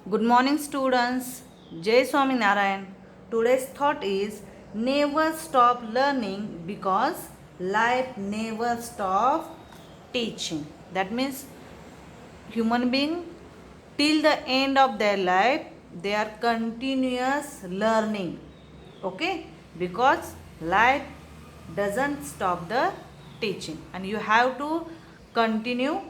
Good morning, students. Jai Swami Narayan. Today's thought is never stop learning because life never stop teaching. That means human being till the end of their life they are continuous learning. Okay, because life doesn't stop the teaching and you have to continue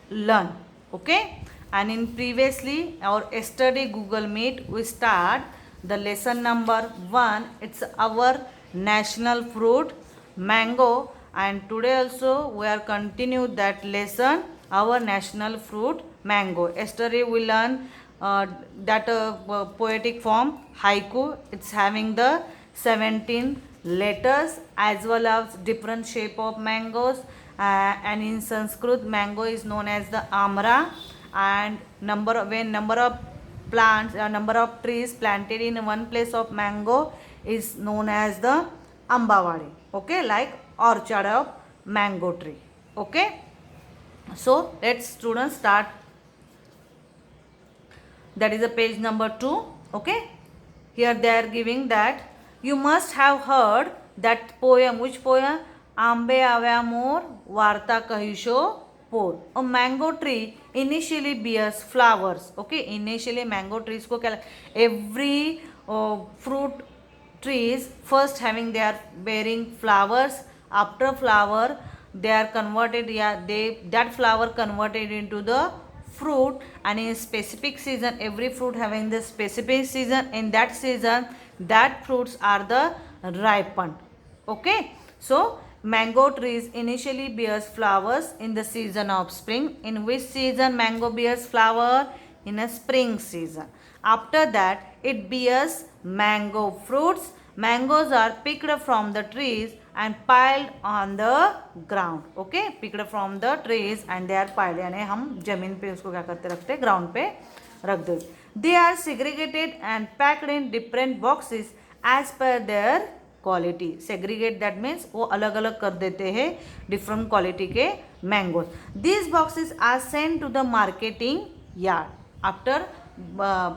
learn. Okay, and in previously our yesterday Google Meet we start the lesson number 1. It's our national fruit mango, and today also we are continue that lesson, our national fruit mango. Yesterday we learned that poetic form haiku. It's having the 17 letters as well as different shape of mangoes, and in Sanskrit mango is known as the amra, and number of plants, number of trees planted in one place of mango is known as the ambawadi. Okay, like orchard of mango tree. Okay, so let's students start. That is a page number 2. Okay, here they are giving that you must have heard that poem. Which poem? आंबे आव्या मोर वार्ता कहिशो पोर. A mango tree initially bears flowers. Okay, initially mango trees को क्या, every fruit trees first having they are bearing flowers. After flower they are converted, yeah, they that flower converted into the fruit, and in specific season every fruit having the specific season. In that season that fruits are the ripened. Okay, so mango trees initially bears flowers in the season of spring. In which season mango bears flower? In a spring season. After that it bears mango fruits. Mangoes are picked from the trees and piled on the ground. Okay, picked from the trees and they are piled, यानी हम जमीन पे उसको क्या करते रखते, ground पे रख दे. They are segregated and packed in different boxes as per their quality. Segregate that means वो अलग अलग कर देते हैं डिफरेंट क्वालिटी के mangoes. This boxes are send to the marketing yard. After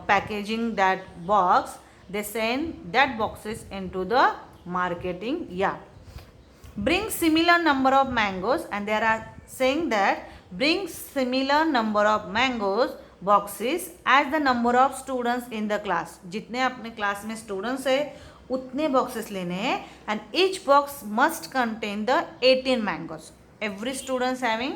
packaging that box they send that boxes into the marketing yard. Bring similar number of mangoes, and they are saying that bring similar number of mangoes boxes as the number of students in the class. जितने अपने class में students है उतने boxes लेने हैं, and each box must contain the 18 mangoes. Every students having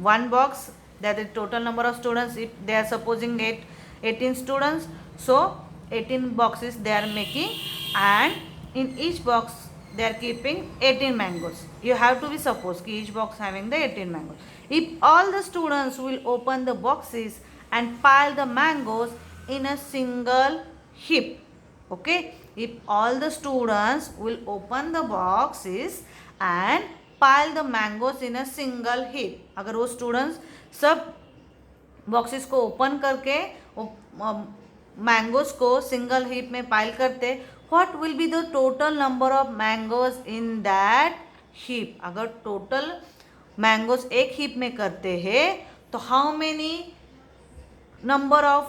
one box. That is total number of students. If they are supposing 18 students, so 18 boxes they are making, and in each box they are keeping 18 mangoes. You have to be supposed ki each box having the 18 mangoes. If all the students will open the boxes and pile the mangoes in a single heap. Okay, if all the students will open the boxes and pile the mangoes in a single heap, अगर वो students सब boxes को open करके mangoes को single heap में pile करते, what will be the total number of mangoes in that heap. अगर total mangoes एक हीप में करते हैं तो how many number of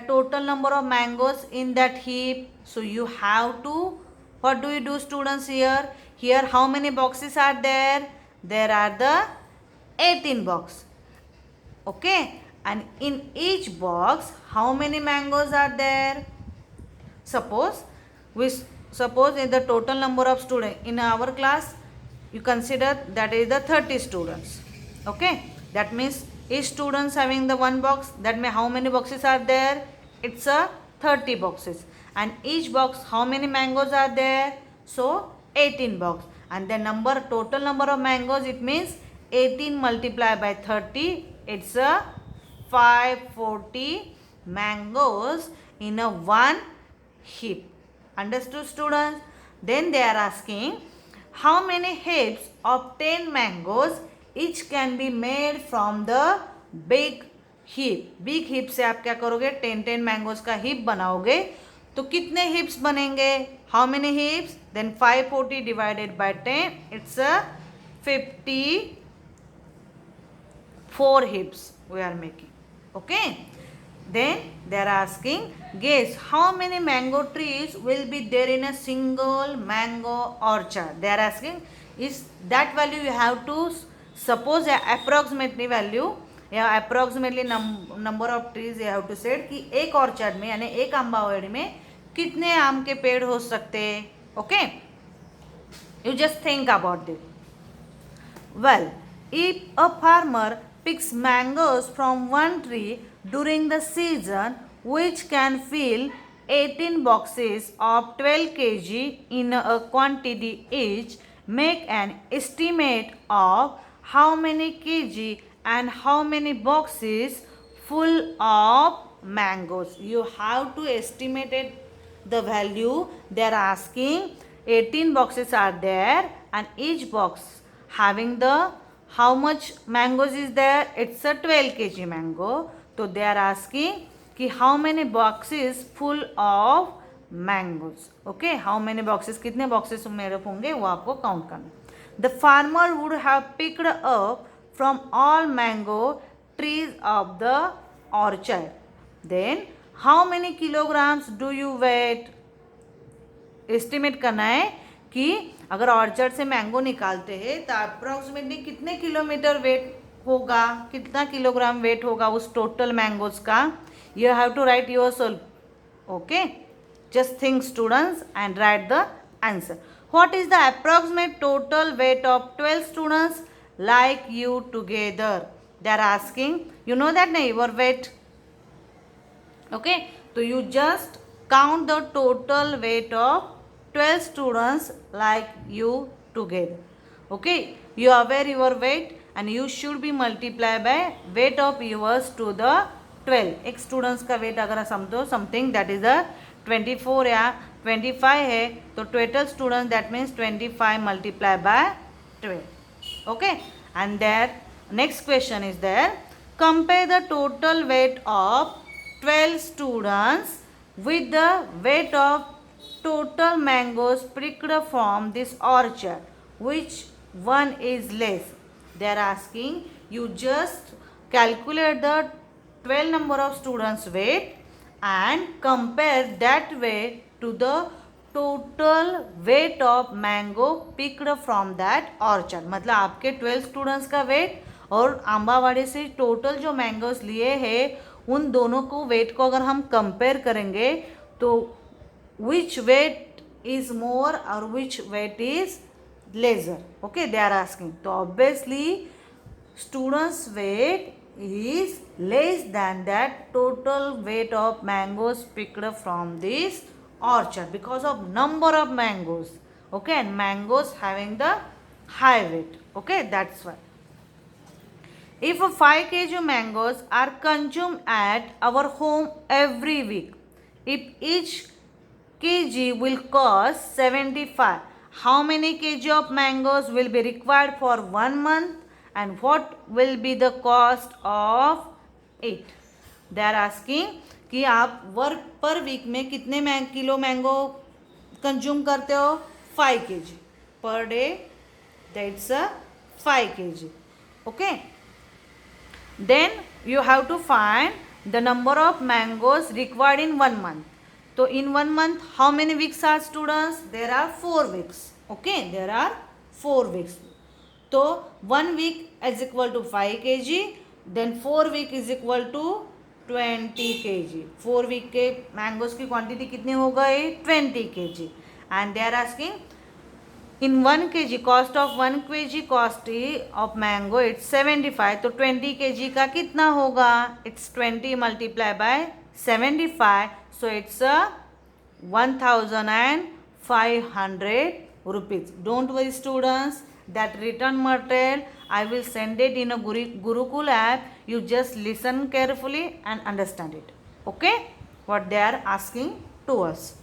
total number of mangoes in that heap. So you have to, what do you do students here? Here how many boxes are there? There are the 18 box. Okay, and in each box how many mangoes are there? Suppose in the total number of students in our class, you consider that is the 30 students. Okay, that means each students having the one box. That means how many boxes are there? It's a 30 boxes, and each box how many mangoes are there? So 18 box, and the total number of mangoes, it means 18 multiplied by 30, it's a 540 mangoes in a one heap. Understood students? Then they are asking how many heaps of 10 mangoes each can be made from the big heap. Big heap से आप क्या करोगे, 10 mangoes का heap बनाओगे तो कितने heaps बनेंगे? How many heaps? Then 540 divided by 10, it's a 54 heaps we are making. Okay, Then they are asking, guess how many mango trees will be there in a single mango orchard. They are asking, is that value you have to suppose approximately value या approximately number of trees you have to set कि एक orchard में यानी एक आंबावड़ी में कितने आम के पेड़ हो सकते हैं. Okay, you just think about that. Well, if a farmer picks mangoes from one tree during the season which can fill 18 boxes of 12 kg in a quantity each, make an estimate of how many kg and how many boxes full of mangoes. You have to estimate it, the value. They are asking 18 boxes are there and each box having the how much mangoes is there. It's a 12 kg mango. So they are asking कि how many boxes full of mangoes. Okay, how many boxes, कितने boxes मेरे होंगे वो आपको count करना. The farmer would have picked up from all mango trees of the orchard. Then how many kilograms do you weigh? Estimate करना है कि अगर ऑर्चर्ड से मैंगो निकालते हैं तो अप्रॉक्सीमेटली कितने किलोमीटर वेट होगा, कितना किलोग्राम वेट होगा उस टोटल मैंगोज का. You have to write yourself. Okay, just think students and write the answer. What is the approximate total weight of 12 students like you together. They are asking, you know that नहीं your weight. Okay, तो you just count the total weight of 12 students like you together. Okay, you are aware your weight and you should be multiply by weight of yours to the 12. एक students का weight अगर समझो something that is a 24 या 25 है तो total students that means 25 multiply by 12. Okay, and there next question is there, compare the total weight of 12 students with the weight of total mangoes picked from this orchard. Which one is less? They are asking, you just calculate the 12 number of students weight and compare that weight to the total weight of mango picked from that orchard. मतलब आपके 12 students का wait और आंबावाड़ी से total जो mangoes लिए हैं उन दोनों को वेट को अगर हम कंपेयर करेंगे तो विच weight is more or which weight is lesser. Okay, they are asking. तो obviously students weight is less than that total weight of mangoes picked from this orchard because of number of mangoes. Okay, and mangoes having the high weight. Okay, that's why. If 5 kg mangoes are consumed at our home every week, if each kg will cost 75, how many kg of mangoes will be required for 1 month and what will be the cost of it? They are asking कि आप work पर week में कितने kilo mango consume करते हो. 5 kg per day, that's 5 kg. Okay, then you have to find the number of mangoes required in 1 month. तो in 1 month how many weeks are students? There are 4 weeks. Okay, there are 4 weeks. तो 1 week is equal to 5 kg, then 4 week is equal to 20 kg. 4 week के mangoes की quantity कितनी हो गई? 20 kg. And they are asking in 1 kg cost of 1 kg cost of mango it's 75. तो 20 kg का कितना होगा? It's 20 multiply by 75. So it's 1500 rupees. Don't worry students, that return material I will send it in a Gurukul app. You just listen carefully and understand it. Okay, what they are asking to us.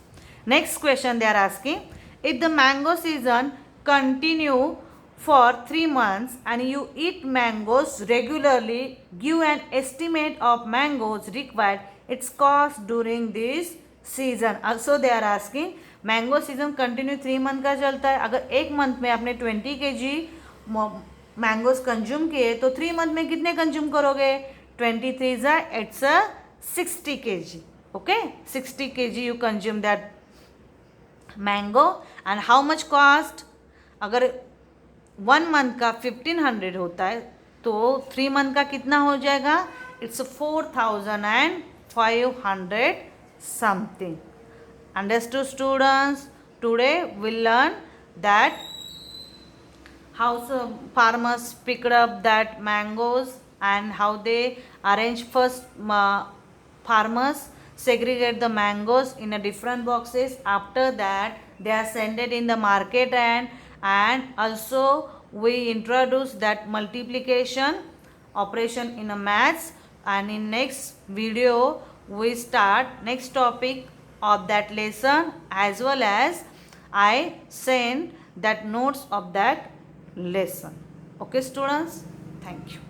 Next question they are asking, if the mango season continue for 3 months and you eat mangoes regularly, give an estimate of mangoes required, its cost during this season. Also they are asking, mango season continue 3 month का चलता है. अगर एक month में आपने 20 kg mangoes consume किए तो 3 month में कितने कंज्यूम करोगे? 23 it's 60 kg. Okay, 60 kg you consume that mango. And how much cost? अगर 1 month का 1500 होता है तो 3 month का कितना हो जाएगा? It's 4500 something. Understood students? Today we'll learn that how farmers picked up that mangoes and how they arrange first. Farmers segregate the mangoes in a different boxes. After that they are sent it in the market, and also we introduce that multiplication operation in a maths. And in next video we start next topic of that lesson, as well as I send that notes of that lesson. Okay students, thank you.